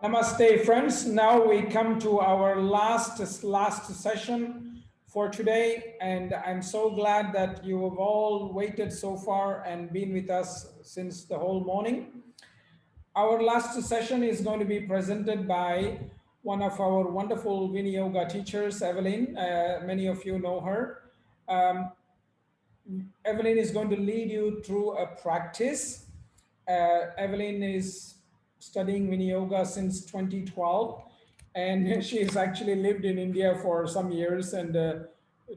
Namaste, friends. Now we come to our last session for today, and I'm so glad that you have all waited so far and been with us since the whole morning. Our last session is going to be presented by one of our wonderful Viniyoga teachers, Evelyn. Many of you know her. Evelyn is going to lead you through a practice. Evelyn is studying Viniyoga since 2012, and she has actually lived in India for some years and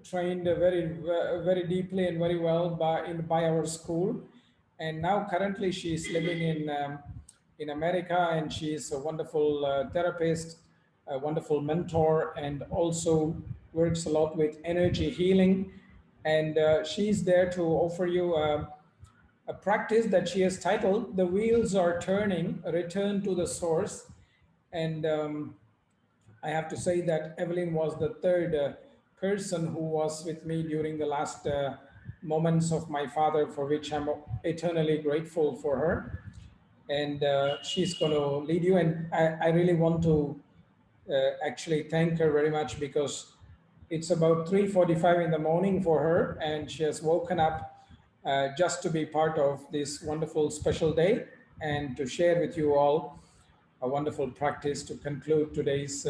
trained very deeply and very well by our school. And now currently she is living in America, and she is a wonderful therapist, a wonderful mentor, and also works a lot with energy healing. And she's there to offer you a practice that she has titled "The Wheels Are Turning, Return to the Source." And I have to say that Evelyn was the third person who was with me during the last moments of my father, for which I'm eternally grateful for her. And she's going to lead you. And I really want to actually thank her very much, because it's about 3:45 in the morning for her, and she has woken up just to be part of this wonderful special day and to share with you all a wonderful practice to conclude today's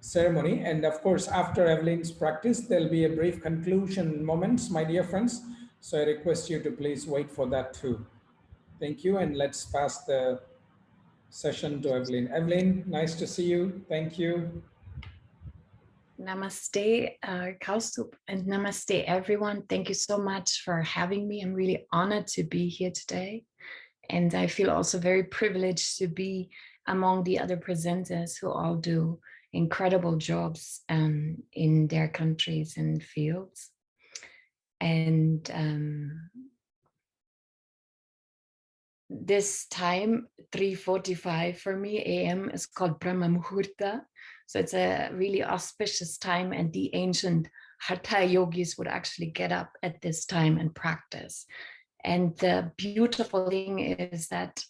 ceremony. And of course, after Evelyn's practice, there'll be a brief conclusion moments, my dear friends. So I request you to please wait for that too. Thank you, and let's pass the session to Evelyn. Evelyn, nice to see you. Thank you. Namaste, Kausthub, and namaste, everyone. Thank you so much for having me. I'm really honored to be here today. And I feel also very privileged to be among the other presenters who all do incredible jobs in their countries and fields. And this time, 3:45 for me a.m. is called Brahma Muhurta. So it's a really auspicious time, and the ancient Hatha yogis would actually get up at this time and practice. And the beautiful thing is that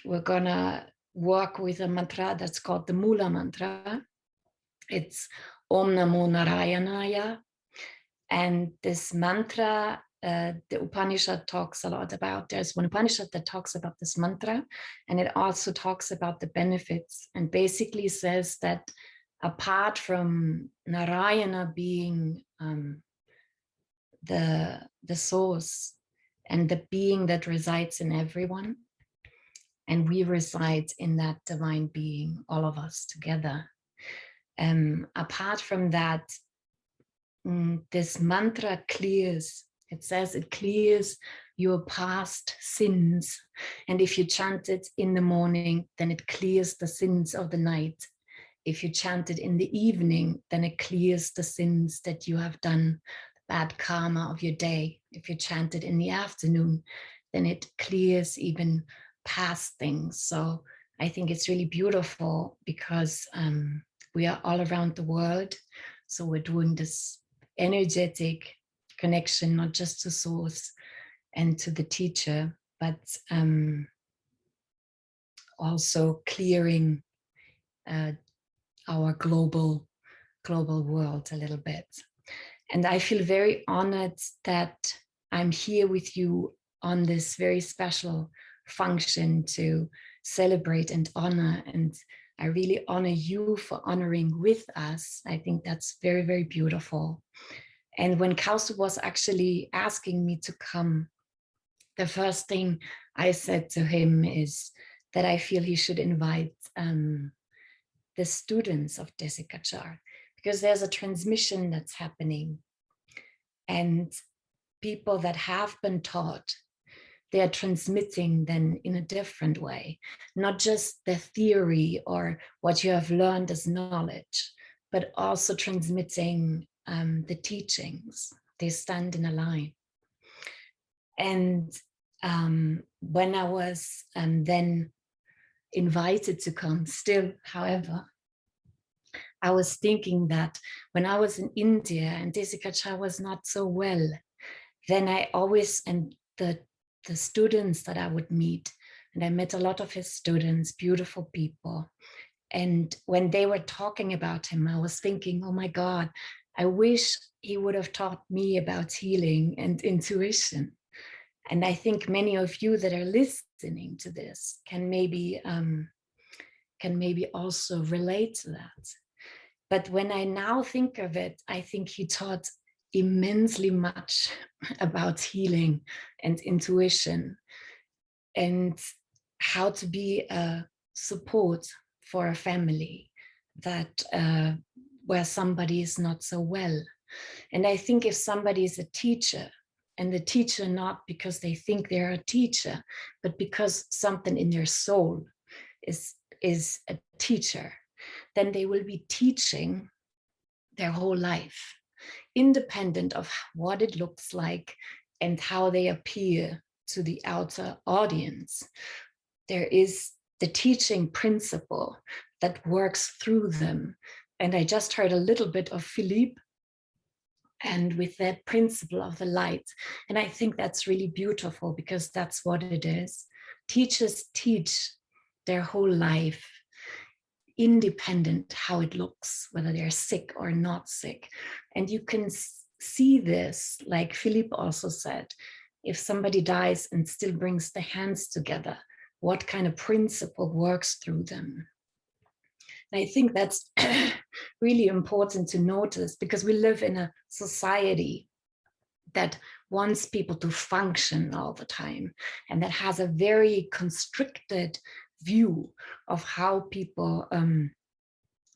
we're gonna work with a mantra that's called the Mula mantra. It's Om Namo Narayanaya. And this mantra, the Upanishad talks a lot about. There's one Upanishad that talks about this mantra, and it also talks about the benefits, and basically says that apart from Narayana being the source and the being that resides in everyone, and we reside in that divine being, all of us together. Apart from that, this mantra clears. It says it clears your past sins. And if you chant it in the morning, then it clears the sins of the night. If you chant it in the evening, then it clears the sins that you have done, the bad karma of your day. If you chant it in the afternoon, then it clears even past things. So I think it's really beautiful, because we are all around the world. So we're doing this energetic connection, not just to source and to the teacher, but also clearing our global world a little bit. And I feel very honored that I'm here with you on this very special function to celebrate and honor. And I really honor you for honoring with us. I think that's very, very beautiful. And when Kausthub was actually asking me to come, the first thing I said to him is that I feel he should invite the students of Desikachar, because there's a transmission that's happening, and people that have been taught, they are transmitting then in a different way, not just the theory or what you have learned as knowledge, but also transmitting the teachings. They stand in a line. And when I was then invited to come, still, however, I was thinking that when I was in India and Desikachar was not so well, then I always, and the students that I would meet, and I met a lot of his students, beautiful people. And when they were talking about him, I was thinking, oh my God, I wish he would have taught me about healing and intuition. And I think many of you that are listening to this can maybe also relate to that. But when I now think of it, I think he taught immensely much about healing and intuition and how to be a support for a family that where somebody is not so well. And I think if somebody is a teacher, and the teacher not because they think they're a teacher, but because something in their soul is a teacher, then they will be teaching their whole life, independent of what it looks like and how they appear to the outer audience. There is the teaching principle that works through them. And I just heard a little bit of Philippe, and with that principle of the light. And I think that's really beautiful because that's what it is. Teachers teach their whole life, independent how it looks, whether they're sick or not sick. And you can see this, like Philippe also said, if somebody dies and still brings the hands together, what kind of principle works through them? And I think that's really important to notice because we live in a society that wants people to function all the time and that has a very constricted view of how people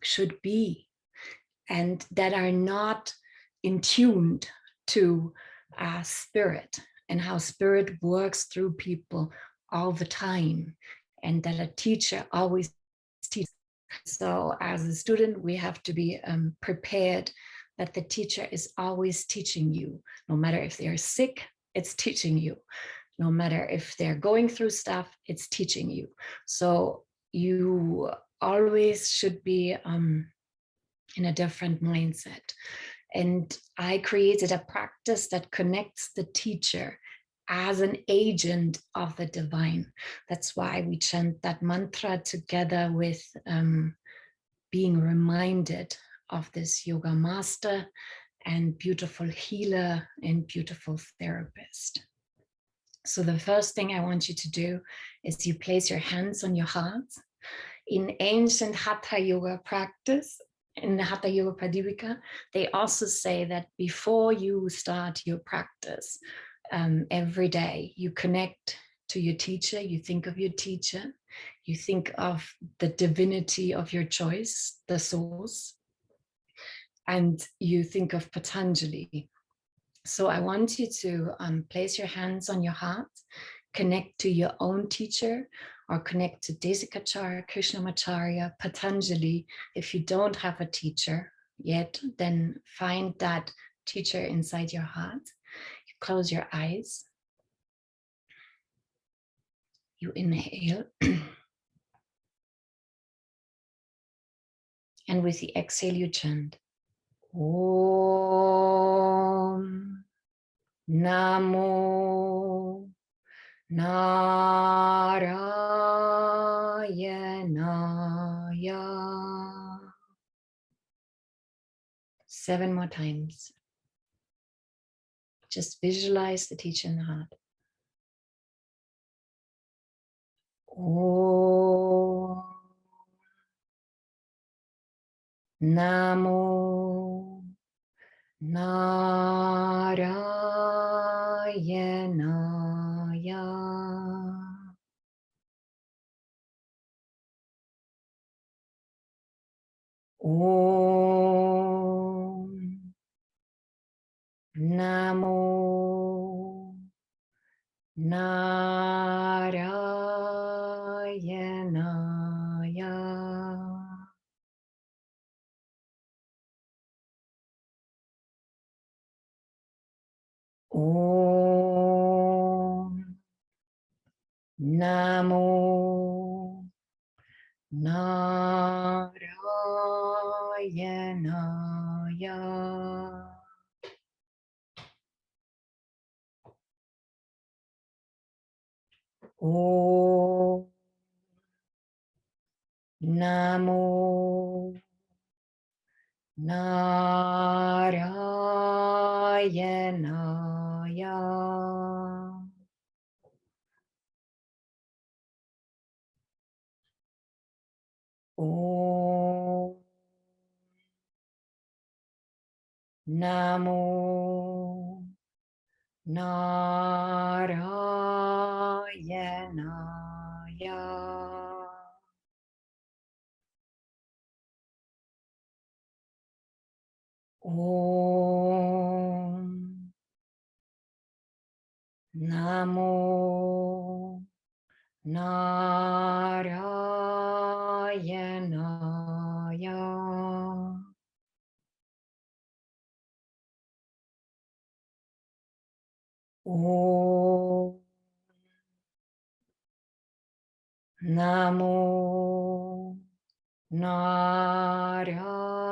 should be and that are not in tune to spirit and how spirit works through people all the time, and that a teacher always teaches. So as a student, we have to be prepared that the teacher is always teaching you. No matter if they're sick, it's teaching you. No matter if they're going through stuff, it's teaching you. So you always should be in a different mindset. And I created a practice that connects the teacher as an agent of the divine. That's why we chant that mantra together with being reminded of this yoga master and beautiful healer and beautiful therapist. So the first thing I want you to do is you place your hands on your heart. In ancient Hatha yoga practice, in the Hatha Yoga Pradipika, they also say that before you start your practice, every day you connect to your teacher, you think of your teacher, you think of the divinity of your choice, the source, and you think of Patanjali. So I want you to place your hands on your heart, connect to your own teacher, or connect to Desikachar, Krishnamacharya, Patanjali. If you don't have a teacher yet, then find that teacher inside your heart. You close your eyes. You inhale. And with the exhale, you chant, Om Namo Narayanaya. 7 more times. Just visualize the teacher in the heart. Om Namo Narayanaya. Om Namo Narayanaya. Om Namo Narayanaya. Om Namo Narayanaya. Om Namo Narayanaya. Om Namo Narayanaya. Om Namo Narayanaya.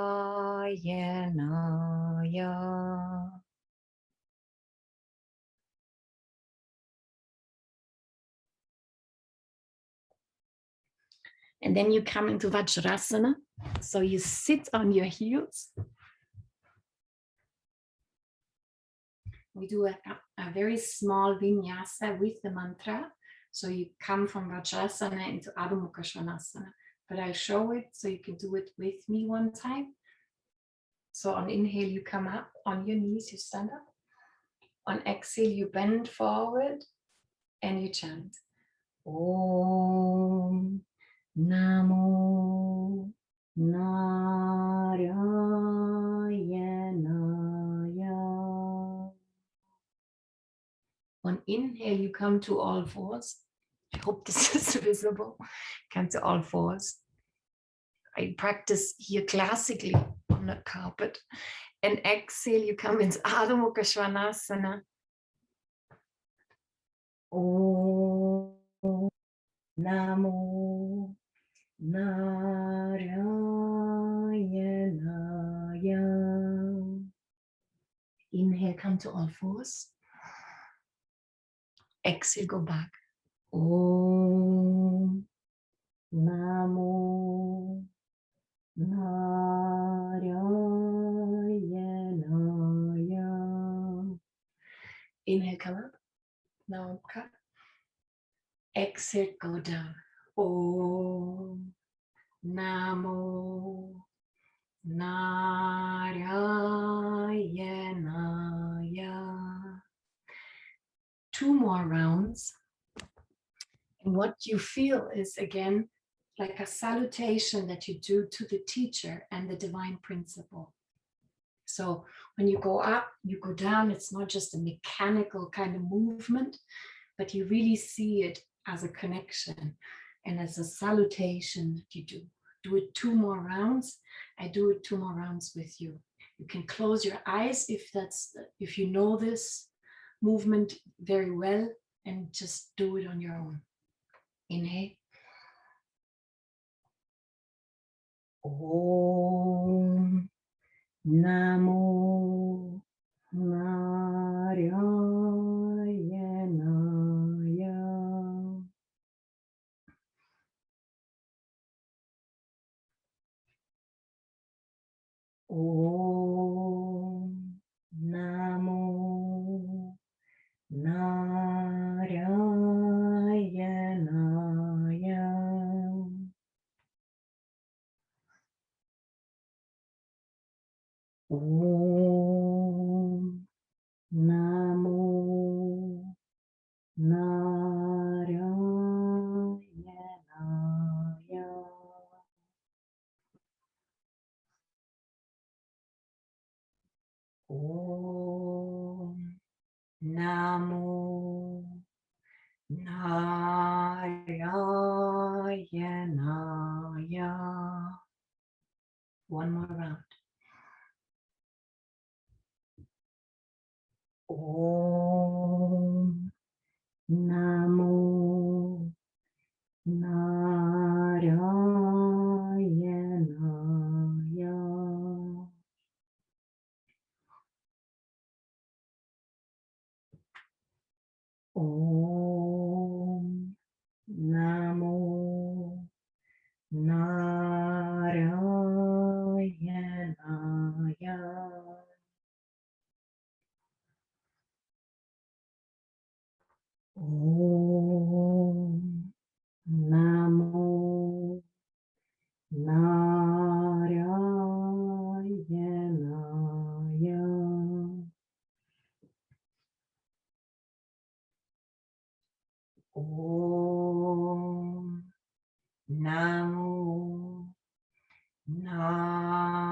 And then you come into Vajrasana. So you sit on your heels. We do a very small vinyasa with the mantra. So you come from Vajrasana into Adho Mukha Svanasana. But I'll show it so you can do it with me one time. So on inhale, you come up on your knees, you stand up. On exhale, you bend forward and you chant. Om Namo Narayanaya. On inhale, you come to all fours. I hope this is visible. Come to all fours. I practice here classically on the carpet. And exhale, you come into Adho Mukha Svanasana. Om Namo Narayanaya. Inhale, come to all fours. Exhale, go back. Om Namo Narayanaya. Inhale, come up. Now cut. Exhale, go down. Om Namo Narayanaya. 2 more rounds. And what you feel is again like a salutation that you do to the teacher and the divine principle. So when you go up, you go down, it's not just a mechanical kind of movement, but you really see it as a connection and as a salutation that you do. Do it 2 more rounds. I do it 2 more rounds with you. You can close your eyes if you know this movement very well, and just do it on your own. Inhale. Om Namo Narayanaya. Om Namo Narayanaya. Om Namo Narayanaya. Om Namo Narayanaya. One more round. Om Namo Narayanaya. Om Namo Narayanaya. Namo Narayanaya.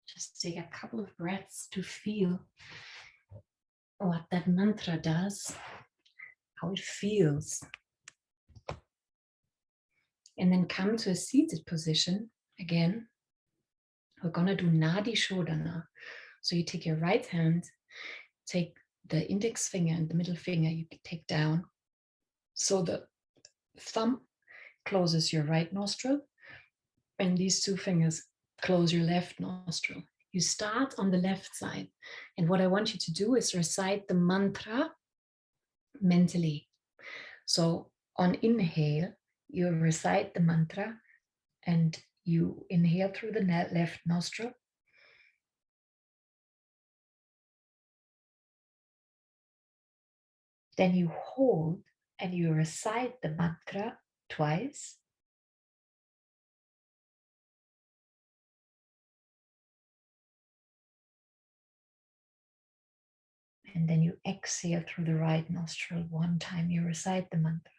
Just take a couple of breaths to feel what that mantra does, how it feels. And then come to a seated position again. We're gonna do Nadi Shodhana. So you take your right hand, take the index finger and the middle finger, you take down. So the thumb closes your right nostril, and these two fingers close your left nostril. You start on the left side. And what I want you to do is recite the mantra mentally. So on inhale, you recite the mantra and you inhale through the left nostril. Then you hold and you recite the mantra twice. And then you exhale through the right nostril one time. You recite the mantra.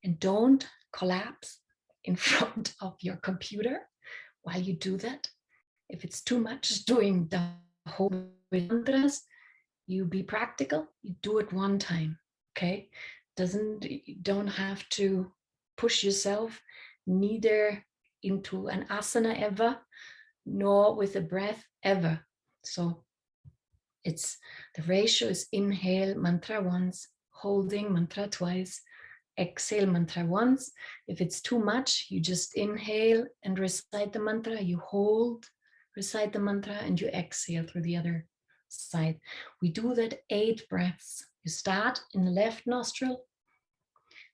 And don't collapse in front of your computer while you do that. If it's too much doing the whole mantras, you be practical, you do it one time, okay? You don't have to push yourself neither into an asana ever, nor with a breath ever. So it's the ratio is inhale mantra once, holding mantra twice, exhale mantra once. If it's too much, you just inhale and recite the mantra, you hold, recite the mantra, and you exhale through the other side. We do that 8 breaths. You start in the left nostril,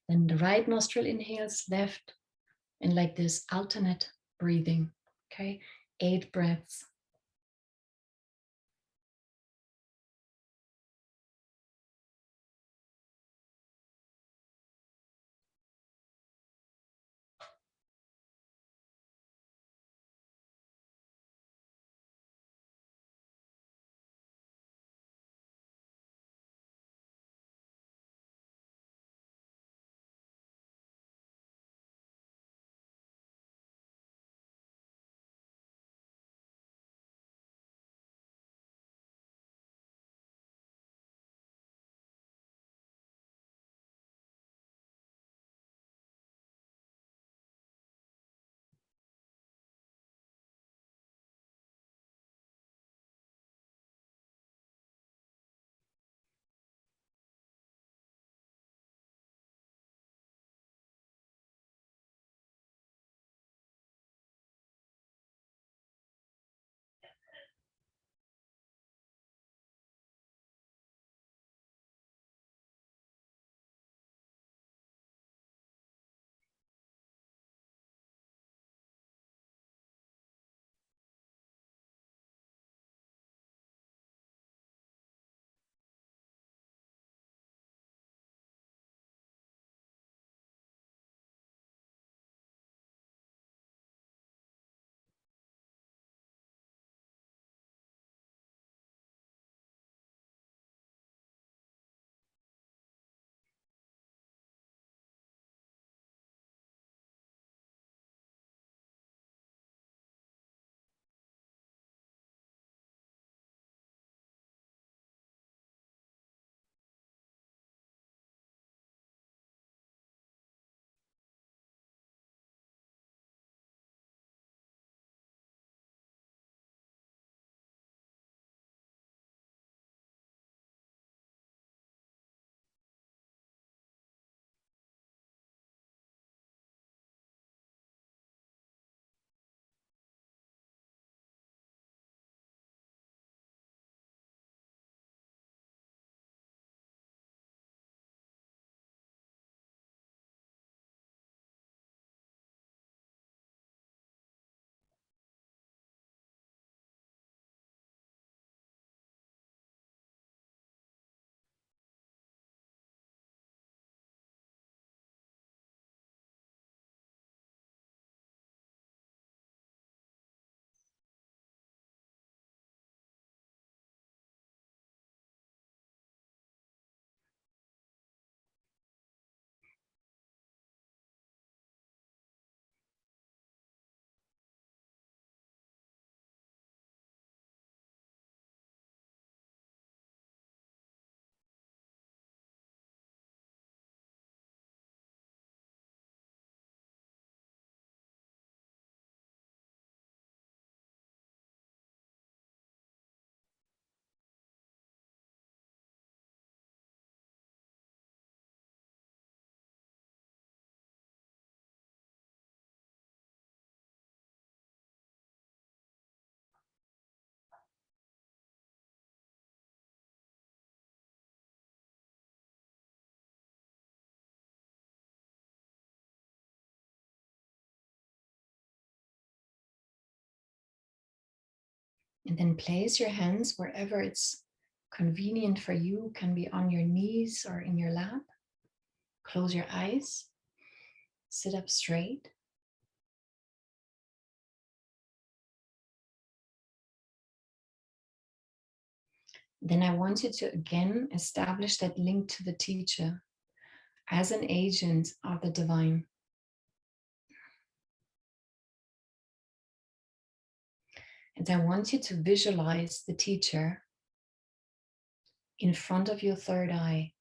then the right nostril inhales left, and like this alternate breathing, okay? 8 breaths. And then place your hands wherever it's convenient for you. Can be on your knees or in your lap. Close your eyes. Sit up straight. Then I want you to again establish that link to the teacher as an agent of the divine. And I want you to visualize the teacher in front of your third eye.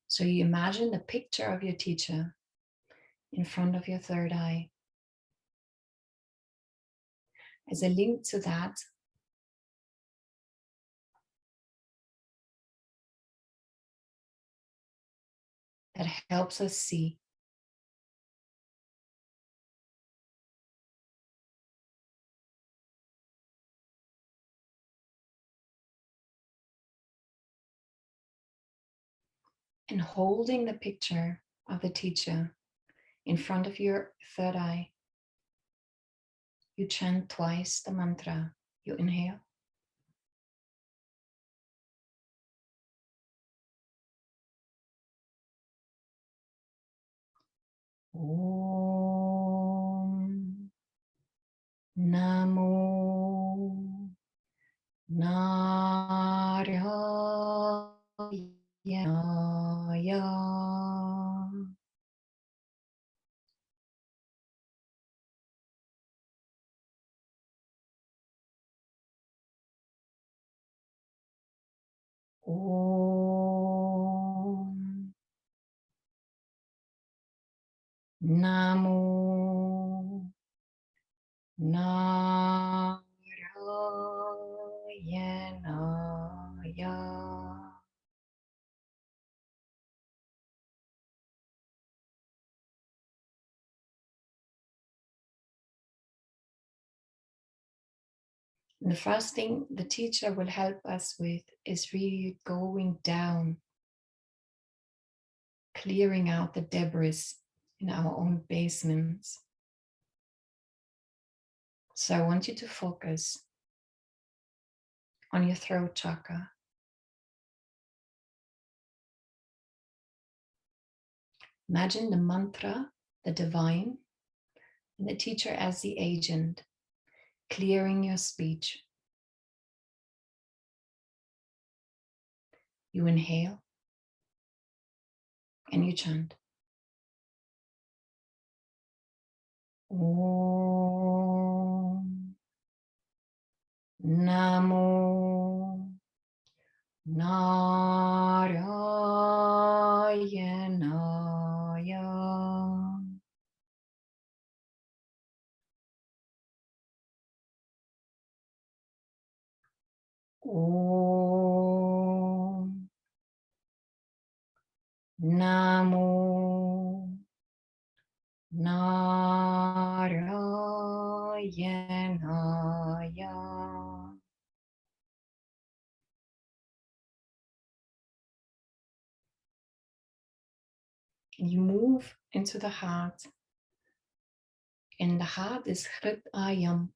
So you imagine the picture of your teacher in front of your third eye. As a link to that, that helps us see. And holding the picture of the teacher in front of your third eye, you chant twice the mantra. You inhale. Om Namo Narayana. Om Namo Narayana. And the first thing the teacher will help us with is really going down, clearing out the debris in our own basements. So I want you to focus on your throat chakra. Imagine the mantra, the divine, and the teacher as the agent, clearing your speech. You inhale and you chant. Om Namo Narayana. Om Namo Narayana. And you move into the heart. And the heart is Hridayam.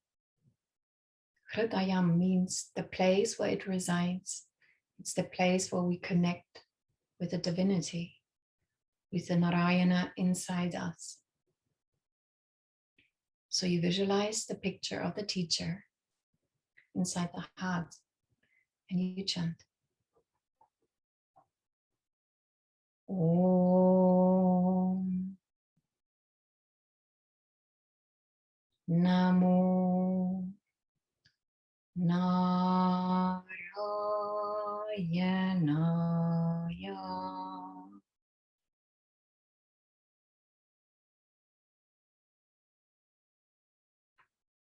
Hridayam means the place where it resides. It's the place where we connect with the divinity, with the Narayana inside us. So you visualize the picture of the teacher inside the heart and you chant. Om Namo Narayana.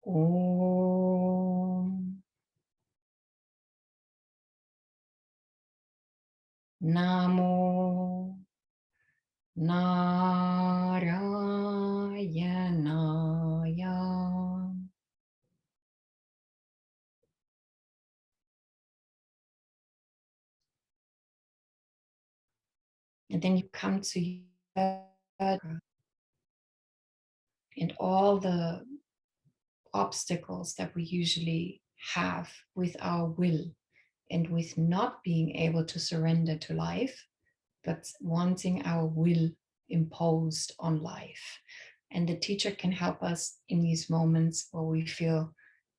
Om Namo Narayana. And then you come to and all the obstacles that we usually have with our will and with not being able to surrender to life, but wanting our will imposed on life. And the teacher can help us in these moments where we feel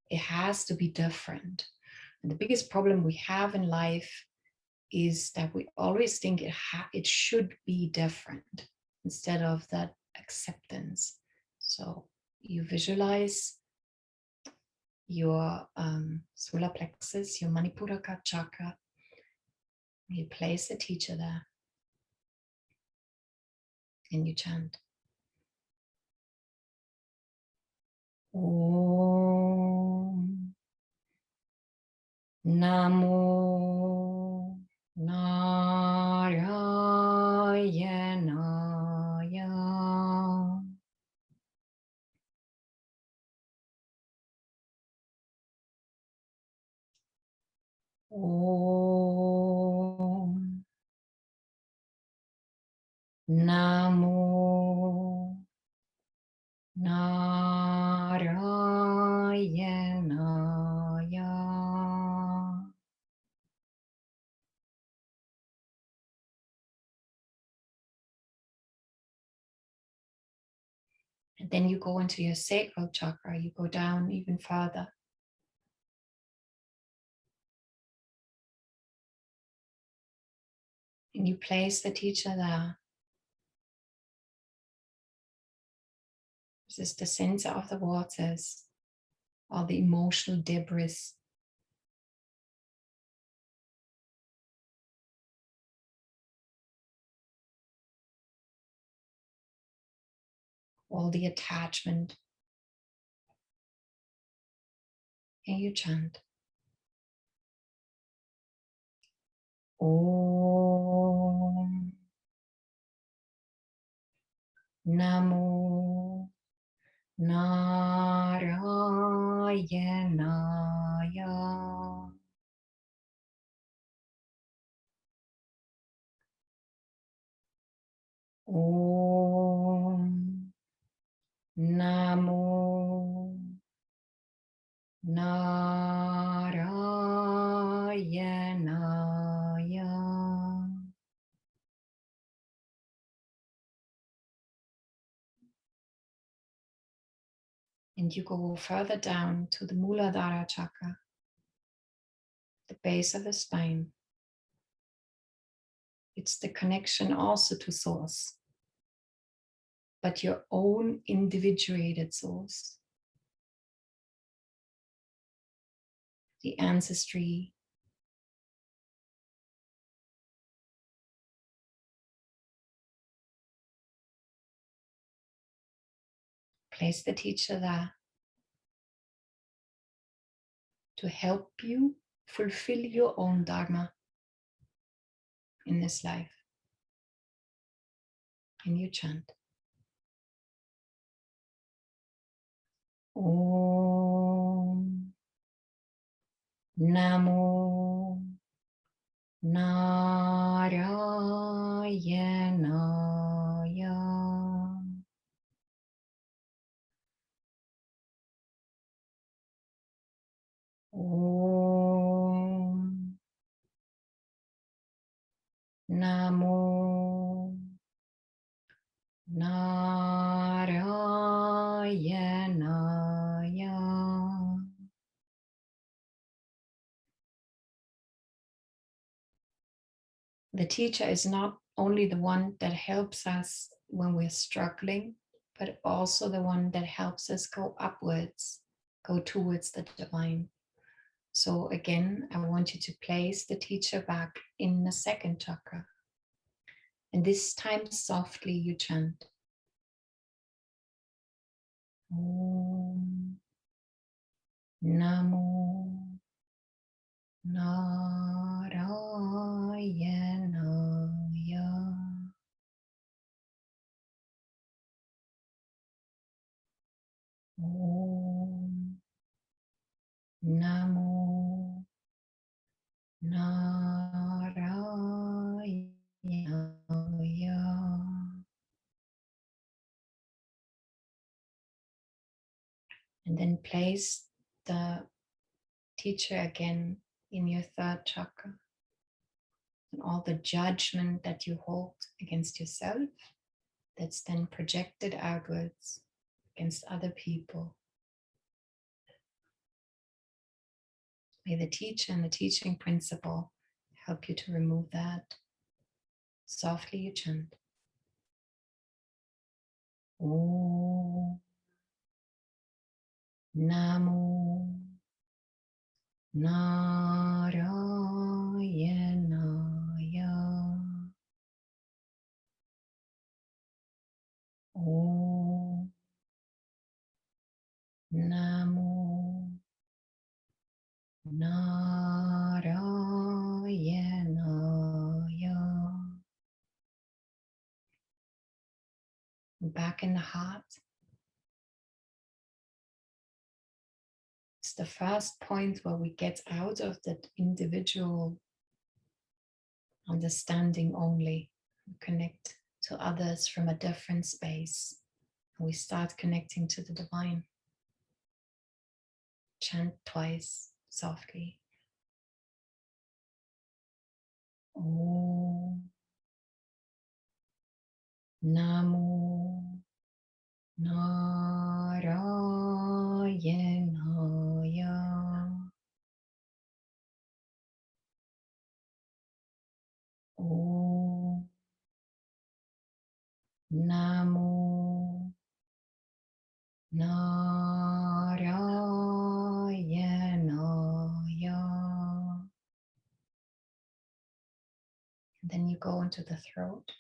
it has to be different. And the biggest problem we have in life is that we always think it should be different instead of that acceptance. So you visualize your solar plexus, your Manipuraka chakra. You place the teacher there and you chant. Om Namo Narayanaya. Om Namo Narayanaya. And then you go into your sacral chakra, you go down even further. And you place the teacher there. This is the center of the waters, all the emotional debris. All the attachment. And you chant. Om Namo Narayanaya. Om Namo Narayanaya. And you go further down to the Muladhara chakra, the base of the spine. It's the connection also to source, but your own individuated source. The ancestry, place the teacher there to help you fulfill your own dharma in this life. And you chant. Om Namo Narayanaya. Om Namo Narayanaya. The teacher is not only the one that helps us when we're struggling, but also the one that helps us go upwards, go towards the divine. So again, I want you to place the teacher back in the second chakra. And this time softly you chant. Om Namo Narayanaya. Om Namo Narayanaya. And then place the teacher again in your third chakra. And all the judgment that you hold against yourself, that's then projected outwards against other people. May the teacher and the teaching principle help you to remove that. Softly you chant. Om Namo Narayanaya. Om Namo Narayanaya. Back in the heart. It's the first point where we get out of that individual understanding only. We connect to others from a different space. And we start connecting to the divine. Chant twice softly. Om Namo Narayanaya. Om Namo Narayanaya. And then you go into the throat.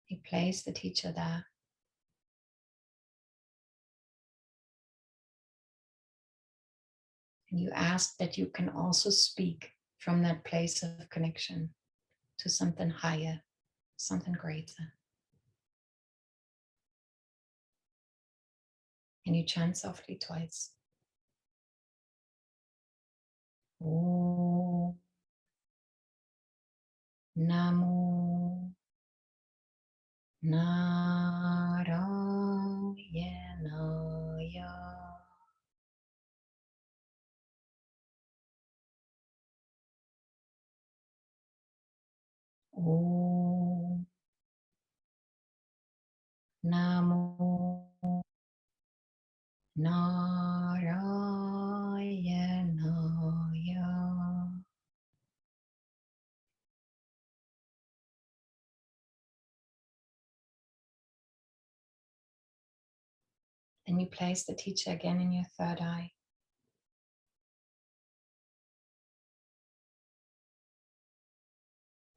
You place the teacher there. And you ask that you can also speak from that place of connection to something higher, something greater. And you chant softly twice. Om Namo Narayanaya. Om Namo Narayanaya. Then you place the teacher again in your third eye.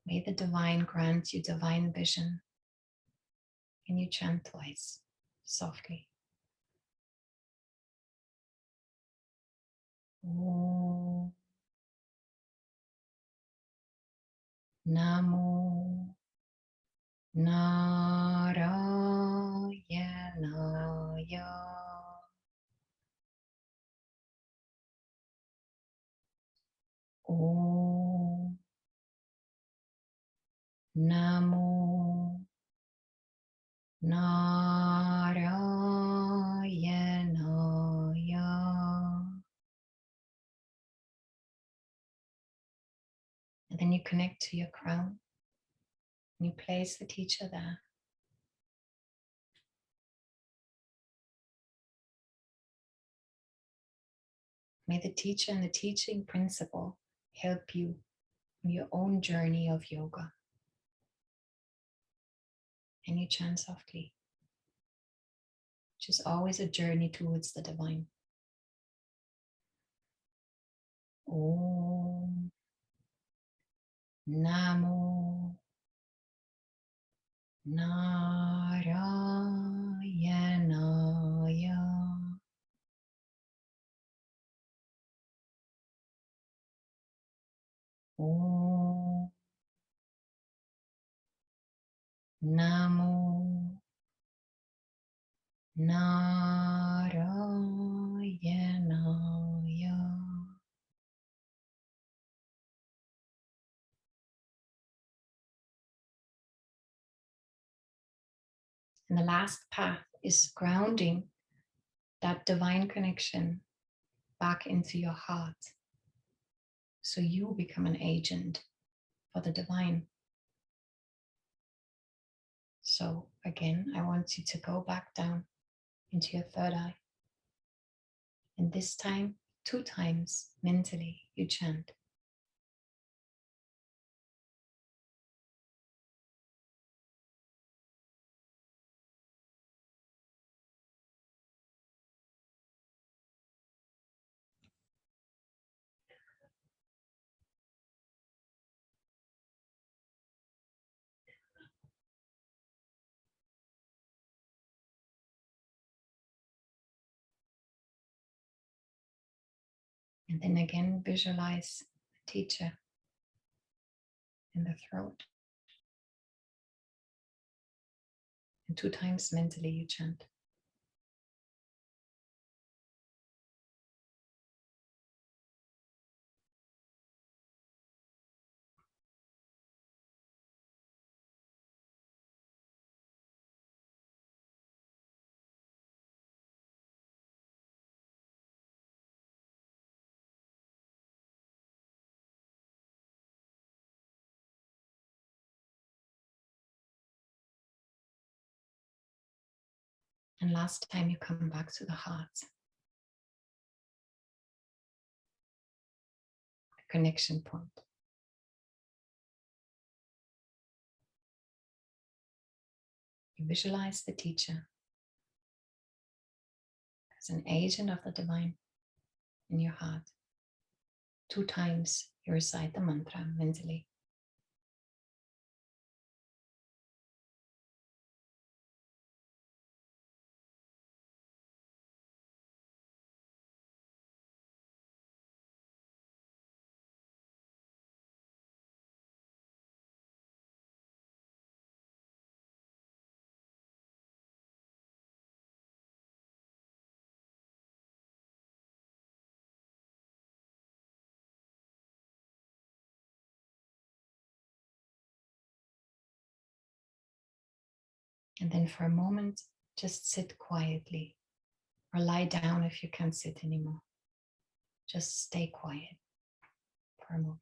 May the divine grant you divine vision. And you chant twice, softly. Om Namo Narayanaya. Om Namo Narayanaya. And then you connect to your crown. And you place the teacher there. May the teacher and the teaching principle help you on your own journey of yoga. And you chant softly, which is always a journey towards the divine. Om Namo Narayanaya. Om Namo Narayanaya. And the last path is grounding that divine connection back into your heart. So you become an agent for the divine. So again, I want you to go back down into your third eye. And this time, 2 times mentally, you chant. And then again, visualize the teacher in the throat. And 2 times mentally you chant. And last time you come back to the heart, the connection point. You visualize the teacher as an agent of the divine in your heart. 2 times you recite the mantra mentally. And then for a moment, just sit quietly or lie down if you can't sit anymore. Just stay quiet for a moment.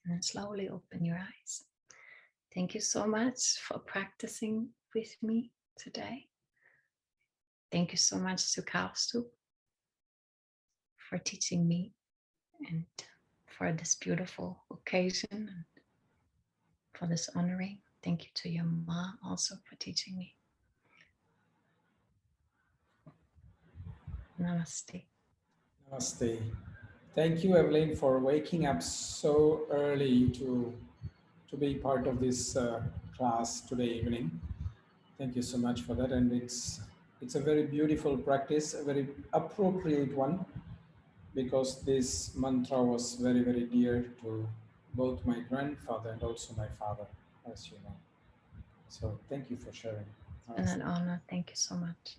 And then slowly open your eyes. Thank you so much for practicing with me today. thank you so much to Kausthub for teaching me and for this beautiful occasion and for this honoring. Thank you to your Ma also for teaching me. Namaste. Namaste. Thank you, Evelyn, for waking up so early to be part of this class today evening. Thank you so much for that. And it's a very beautiful practice, a very appropriate one, because this mantra was very, very dear to both my grandfather and also my father, as you know. So thank you for sharing. It's been an honor. Thank you so much.